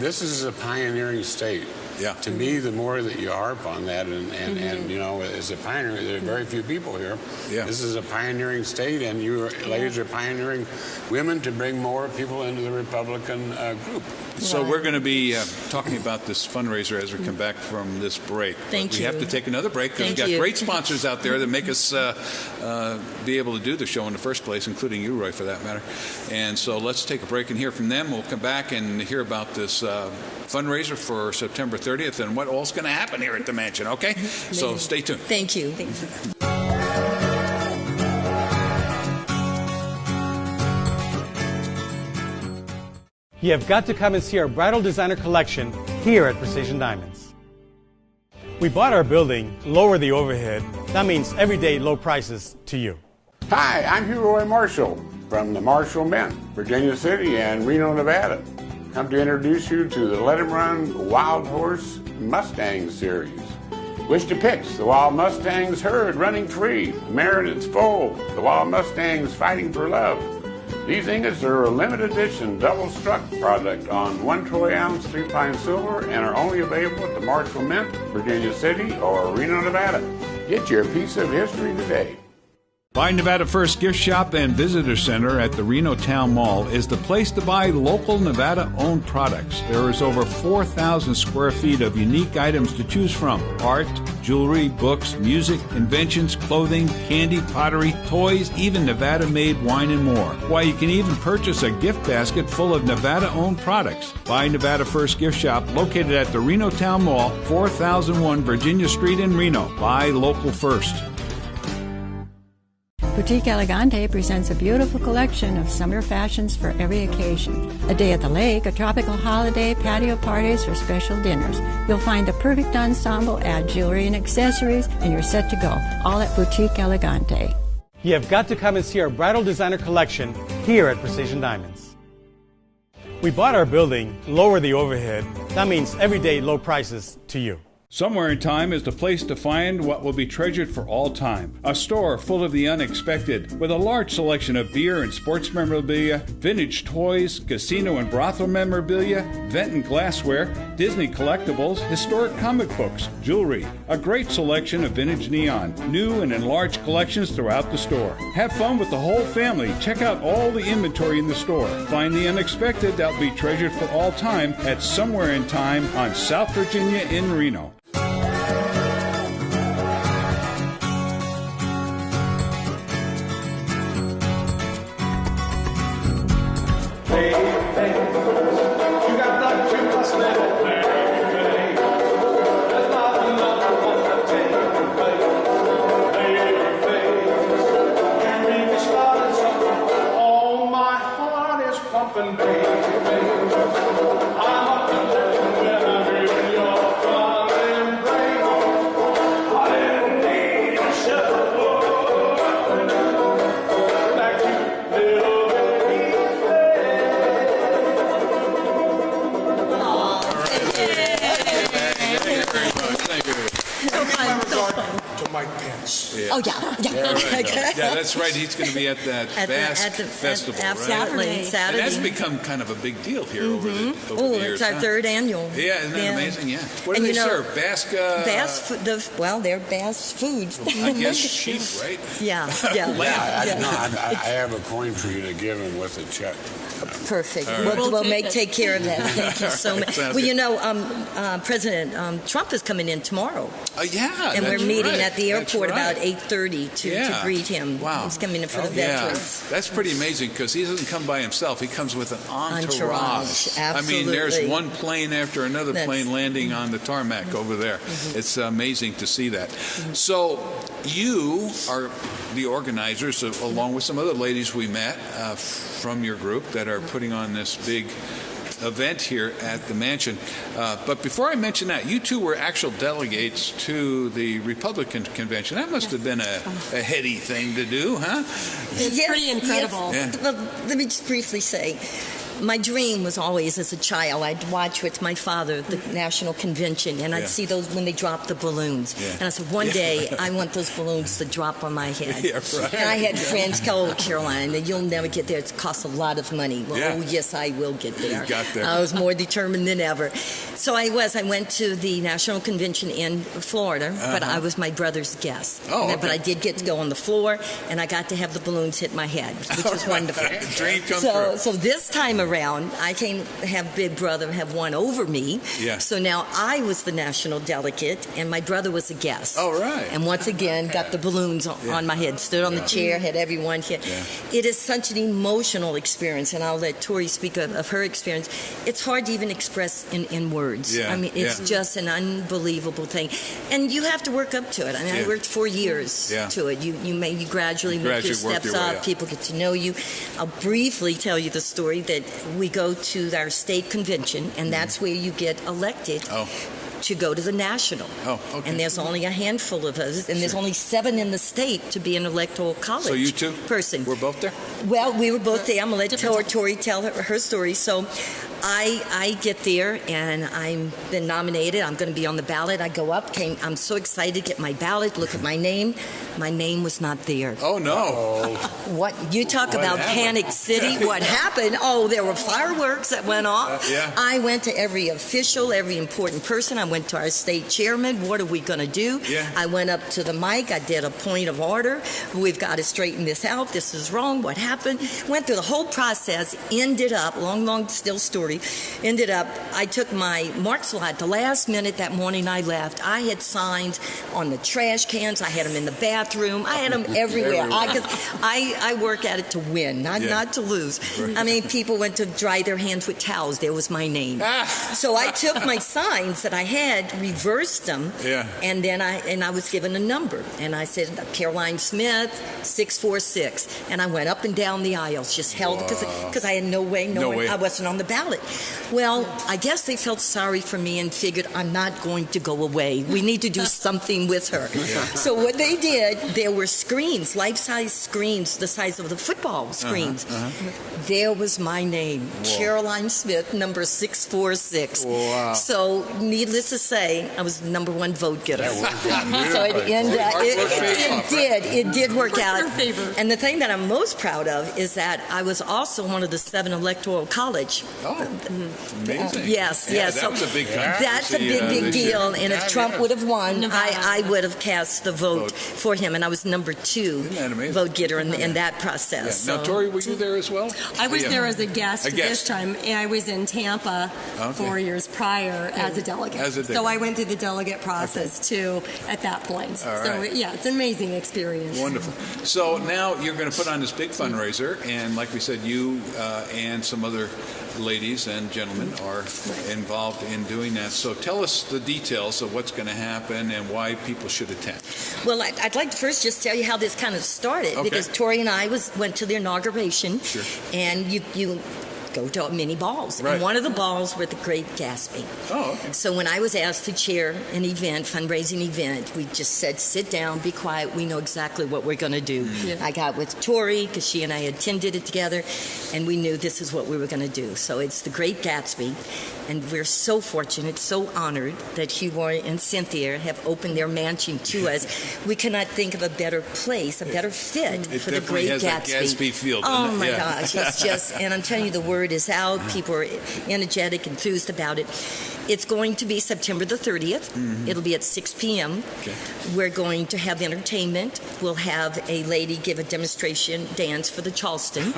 this is a pioneering state. Yeah. To me, the more that you harp on that, and as a pioneer, there are very few people here. Yeah. This is a pioneering state, and you ladies are pioneering women to bring more people into the Republican group. So we're going to be talking about this fundraiser as we come back from this break. Thank you. We have to take another break because we've got great sponsors out there that make us be able to do the show in the first place, including you, Roy, for that matter. And so let's take a break and hear from them. We'll come back and hear about this fundraiser for September 30th and what all's going to happen here at the mansion, okay? So stay tuned. Thank you. You have got to come and see our bridal designer collection here at Precision Diamonds. We bought our building, lower the overhead. That means everyday low prices to you. Hi, I'm Hugh Roy Marshall from the Marshall Mint, Virginia City and Reno, Nevada. Come to introduce you to the Let 'em Run Wild Horse Mustang Series. Which depicts the wild Mustangs herd running free, mare in its foal, the wild Mustangs fighting for love. These ingots are a limited edition double-struck product on 1 troy ounce 3-pine silver and are only available at the Marshall Mint, Virginia City, or Reno, Nevada. Get your piece of history today. Buy Nevada First Gift Shop and Visitor Center at the Reno Town Mall is the place to buy local Nevada-owned products. There is over 4,000 square feet of unique items to choose from. Art, jewelry, books, music, inventions, clothing, candy, pottery, toys, even Nevada-made wine and more. Why, you can even purchase a gift basket full of Nevada-owned products. Buy Nevada First Gift Shop located at the Reno Town Mall, 4001 Virginia Street in Reno. Buy local first. Boutique Elegante presents a beautiful collection of summer fashions for every occasion. A day at the lake, a tropical holiday, patio parties, or special dinners. You'll find the perfect ensemble, add jewelry and accessories, and you're set to go. All at Boutique Elegante. You have got to come and see our bridal designer collection here at Precision Diamonds. We bought our building, lower the overhead. That means everyday low prices to you. Somewhere in Time is the place to find what will be treasured for all time. A store full of the unexpected, with a large selection of beer and sports memorabilia, vintage toys, casino and brothel memorabilia, vent and glassware, Disney collectibles, historic comic books, jewelry, a great selection of vintage neon, new and enlarged collections throughout the store. Have fun with the whole family. Check out all the inventory in the store. Find the unexpected that will be treasured for all time at Somewhere in Time on South Virginia in Reno. Oh, yeah. Yeah, that's right. He's going to be at that Bass Festival, Saturday. right? And that's become kind of a big deal here over the years. It's our third annual. Yeah, isn't that amazing? Yeah. What do they serve? They're bass food. I guess sheep, right? Yeah. I have a coin for you to give him with a check. Perfect. Right. We'll take care of that. Thank you so much. Well, you know, President Trump is coming in tomorrow. Yeah, and we're meeting at the airport about 8:30 to greet him. Wow. He's coming in for the veterans. That's pretty amazing because he doesn't come by himself. He comes with an entourage. Absolutely. I mean, there's one plane after another plane landing on the tarmac over there. Mm-hmm. It's amazing to see that. Mm-hmm. So you are the organizers, along with some other ladies we met from your group that are putting on this big event here at the mansion. But before I mention that, you two were actual delegates to the Republican convention. That must have been a heady thing to do, huh? It's pretty incredible. Yes. Yeah. Well, let me just briefly say, my dream was always, as a child, I'd watch with my father the national convention, and I'd see those when they dropped the balloons. Yeah. And I said, one day, I want those balloons to drop on my head. Yeah, right. And I had friends tell Caroline that you'll never get there. It costs a lot of money. Well, oh, yes, I will get there. You got there. I was more determined than ever. So I went to the national convention in Florida, but I was my brother's guest. Oh, okay. But I did get to go on the floor, and I got to have the balloons hit my head, which was wonderful. Dream come true. So this time around, I can't have Big Brother have one over me. Yeah. So now I was the national delegate, and my brother was a guest. Oh, right. And once again, got the balloons on my head, stood on the chair, had everyone hit. Yeah. It is such an emotional experience, and I'll let Tori speak of her experience. It's hard to even express in words. Yeah. I mean, it's just an unbelievable thing. And you have to work up to it. I mean, I worked 4 years to it. You gradually make your steps up. People get to know you. I'll briefly tell you the story that we go to our state convention, and that's where you get elected to go to the national. Oh, okay. And there's only a handful of us, and there's only 7 in the state to be an electoral college. So you two person. We're both there? Well, we were both there. I'm going to let Tori tell her story. So I get there and I'm been nominated. I'm going to be on the ballot. I go up. I'm so excited to get my ballot. Look at my name. My name was not there. Oh no! What you talk about Panic City? What happened? Oh, there were fireworks that went off. Yeah. I went to every official, every important person. I went to our state chairman. What are we going to do? Yeah. I went up to the mic. I did a point of order. We've got to straighten this out. This is wrong. What happened? Went through the whole process. Ended up long still story. Ended up. I took my marks at the last minute that morning. I left. I had signs on the trash cans. I had them in the bathroom. I had them everywhere. I work at it to win, not to lose. I mean, people went to dry their hands with towels. There was my name. So I took my signs that I had, reversed them, and then I was given a number. And I said, Caroline Smith, 646. And I went up and down the aisles, just held, because I had no way. I wasn't on the ballot. Well, I guess they felt sorry for me and figured I'm not going to go away. We need to do something with her. So what they did, there were screens, life-size screens, the size of the football screens. There was my name, Caroline Smith, number 646. Wow. So needless to say, I was the number one vote getter. So it did work out. And the thing that I'm most proud of is that I was also one of the 7 electoral college. Amazing. Yes. That was a big controversy. That's a big deal. And if Trump would have won, I would have cast the vote for him. And I was number 2 vote getter in that process. Now, Tori, were you there as well? I was there as a guest this time, and I was in Tampa 4 years prior as a delegate. So I went through the delegate process too at that point. So it's an amazing experience. Wonderful. So now you're going to put on this big fundraiser, and like we said, you and some other ladies and gentlemen are involved in doing that. So tell us the details of what's going to happen and why people should attend. Well, I'd like to first just tell you how this kind of started, because Tori and I went to the inauguration, and you go to mini balls. And one of the balls were the Great Gatsby. So when I was asked to chair an event, fundraising event, we just said, sit down, be quiet, we know exactly what we're going to do. I got with Tori, because she and I attended it together, and we knew this is what we were going to do. So it's the Great Gatsby, and we're so fortunate, so honored that Hugh and Cynthia have opened their mansion to us. We cannot think of a better place, a better fit for the Great Gatsby. That Gatsby feel, oh my gosh, it's just, and I'm telling you, the word is out. People are energetic, enthused about it. It's going to be September the 30th. It'll be at 6 p.m. We're going to have entertainment. We'll have a lady give a demonstration dance for the Charleston.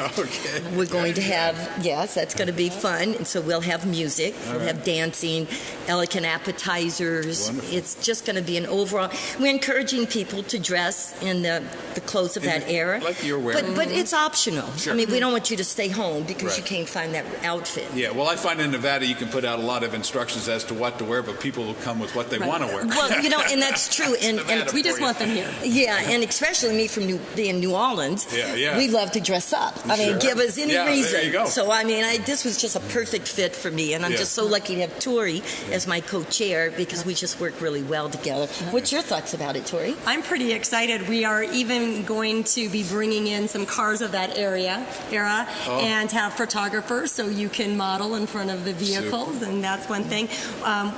We're going to have, that's going to be fun. And so we'll have music. We'll have dancing, elegant appetizers. Wonderful. It's just going to be an overall. We're encouraging people to dress in the clothes of that era. Like you're wearing. But it's optional. I mean, we don't want you to stay home because you can't find that outfit. Yeah, well, I find in Nevada you can put out a lot of instructions as to what to wear, but people will come with what they want to wear. Well, and that's true. and we just want them here. Yeah, and especially me from being New Orleans, we love to dress up. I mean, give us any reason. There you go. So, I mean, this was just a perfect fit for me, and I'm just so lucky to have Tori as my co-chair because we just work really well together. What's your thoughts about it, Tori? I'm pretty excited. We are even going to be bringing in some cars of that era and have photographers so you can model in front of the vehicles, and that's one thing.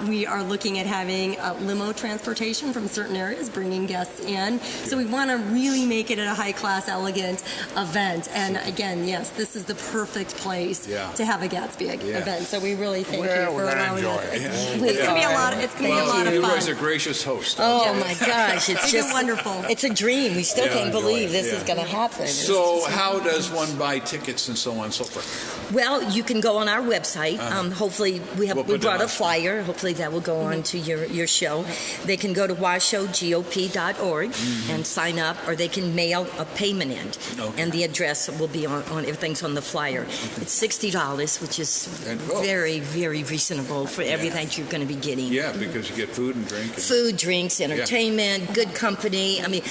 We are looking at having limo transportation from certain areas, bringing guests in. So we want to really make it a high-class, elegant event. And again, yes, this is the perfect place to have a Gatsby event. So we really thank you for allowing us. It's going to be a lot. It's going to be a lot of fun. You guys are a gracious host. Oh my gosh, it's just wonderful. It's a dream. We still can't believe this is going to happen. So how does one buy tickets and so on and so forth? Well, you can go on our website. Hopefully, we brought a flyer. Hopefully, that will go on to your show. They can go to washogop.org and sign up, or they can mail a payment in, and the address will be on everything's on the flyer. It's $60, which is very, very reasonable for everything you're going to be getting. Yeah, because you get food and drink. Food, drinks, entertainment, good company. I mean,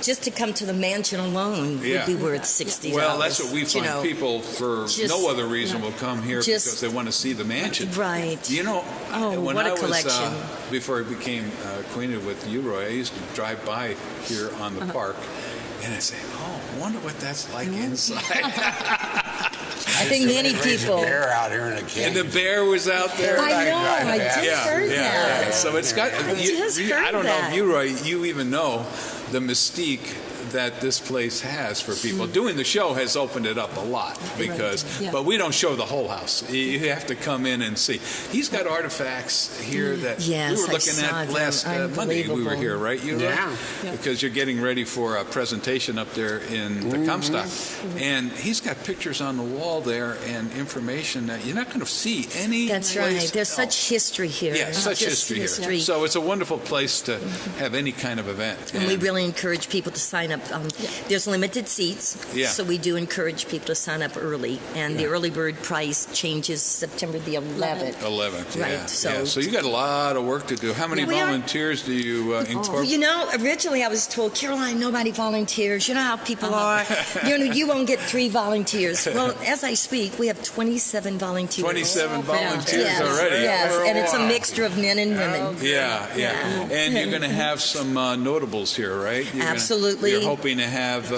just to come to the mansion alone would be worth $60. Well, that's what we find. People, for no other reason, will come here because they want to see the mansion. Right. You know, when what I a collection. before I became acquainted with you, Roy, I used to drive by here on the park, and I'd say, I wonder what that's like inside. I think many people. A bear out here in a cage. And the bear was out there. I know. I just heard that. Yeah. So it's got. I don't know if you even know the mystique that this place has for people. Doing the show has opened it up a lot because, but we don't show the whole house. You have to come in and see. He's got artifacts here that we were looking at last Monday. We were here, right? Because you're getting ready for a presentation up there in the Comstock, and he's got pictures on the wall there and information that you're not going to see any. That's right. There's such history here. Yeah, such history here. So it's a wonderful place to have any kind of event. And we really encourage people to sign up. There's limited seats, so we do encourage people to sign up early. And the early bird price changes September the 11th. 11th, right. So you got a lot of work to do. How many volunteers do you incorporate? You know, originally I was told, Caroline, nobody volunteers. You know how people are. You won't get 3 volunteers. Well, as I speak, we have 27 volunteers. 27 volunteers already. Yes, and it's a mixture of men and women. Yeah. And you're going to have some notables here, right? Absolutely. You're hoping to have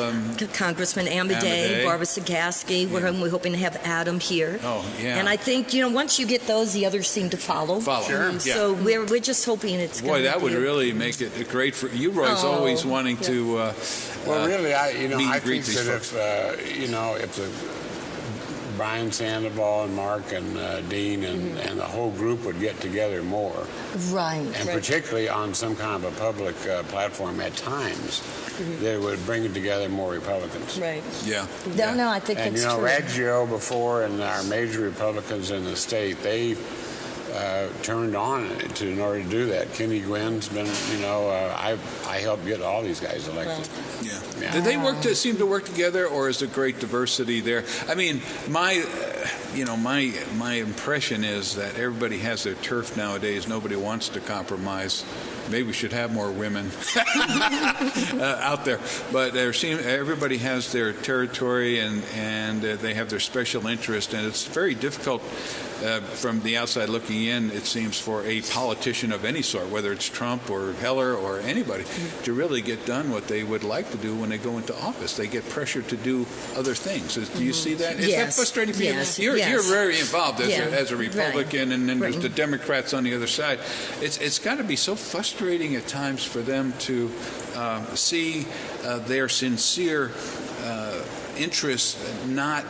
Congressman Amedee, Barbara Sagaski. We're hoping to have Adam here. Oh, yeah. And I think, once you get those, the others seem to follow. Sure. So we're just hoping it's going to be. Boy, that would really make it great for you. Roy's always wanting to. Well, really, I think that if the Brian Sandoval and Mark and Dean and the whole group would get together more. Right. And particularly on some kind of a public platform at times, they would bring together more Republicans. Right. Yeah. No, I think it's true. Raggio before and our major Republicans in the state, they turned on in order to do that. Kenny Gwynn's been, I helped get all these guys elected. Yeah. Did they seem to work together, or is there great diversity there? I mean, my impression is that everybody has their turf nowadays. Nobody wants to compromise. Maybe we should have more women out there. But everybody has their territory and they have their special interest, and it's very difficult from the outside looking in, it seems, for a politician of any sort, whether it's Trump or Heller or anybody, to really get done what they would like to do when they go into office. They get pressure to do other things. Do you see that? Is that frustrating for you? You're very involved as a Republican, and then there's the Democrats on the other side. It's got to be so frustrating at times for them to see their sincere interests not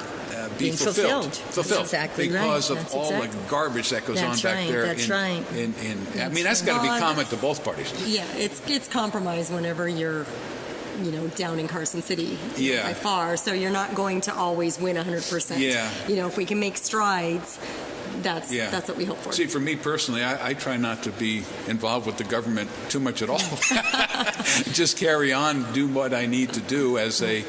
being fulfilled. That's exactly because of all the garbage that goes on back there. That's right. I mean, that's got to be common to both parties. Yeah, it's compromise whenever you're down in Carson City by far. So you're not going to always win 100%. Yeah. If we can make strides, that's what we hope for. See, for me personally, I try not to be involved with the government too much at all. Just carry on, do what I need to do as a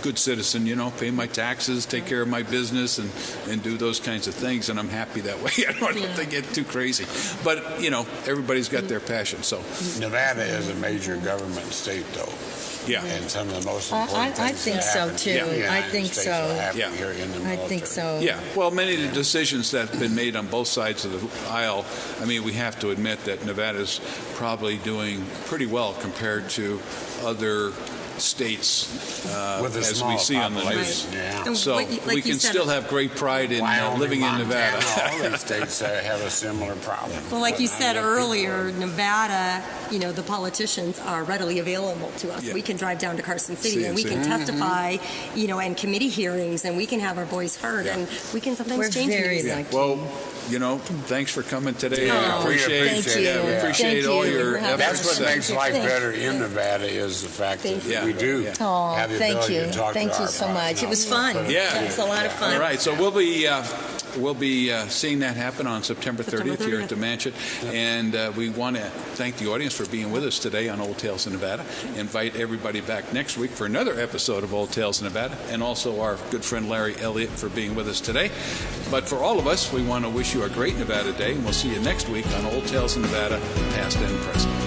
good citizen, pay my taxes, take care of my business, and do those kinds of things, and I'm happy that way. I don't have to get too crazy. But, everybody's got their passion. So Nevada is a major government state, though. Yeah. And some of the most important I think so, too. I think so. I think so. Yeah. Well, many of the decisions that have been made on both sides of the aisle, I mean, we have to admit that Nevada's probably doing pretty well compared to other states as we see on the news. Yeah. So we can still have great pride in living in Nevada. All these states have a similar problem. Well, like you said earlier, Nevada, the politicians are readily available to us. Yeah. We can drive down to Carson City and we can testify, and committee hearings, and we can have our voice heard, and we can sometimes change things. Well, thanks for coming today. I appreciate it. We appreciate all your efforts. That's what makes life better in Nevada is the fact that we do have the ability to talk to our Thank you so much. It was fun. Yeah. It was a lot of fun. All right. So we'll be seeing that happen on September 30th here at the Mansion. And we want to thank the audience for being with us today on Old Tales in Nevada. Invite everybody back next week for another episode of Old Tales in Nevada, and also our good friend Larry Elliott for being with us today. But for all of us, we want to wish you a great Nevada day, and we'll see you next week on Old Tales in Nevada, past and present.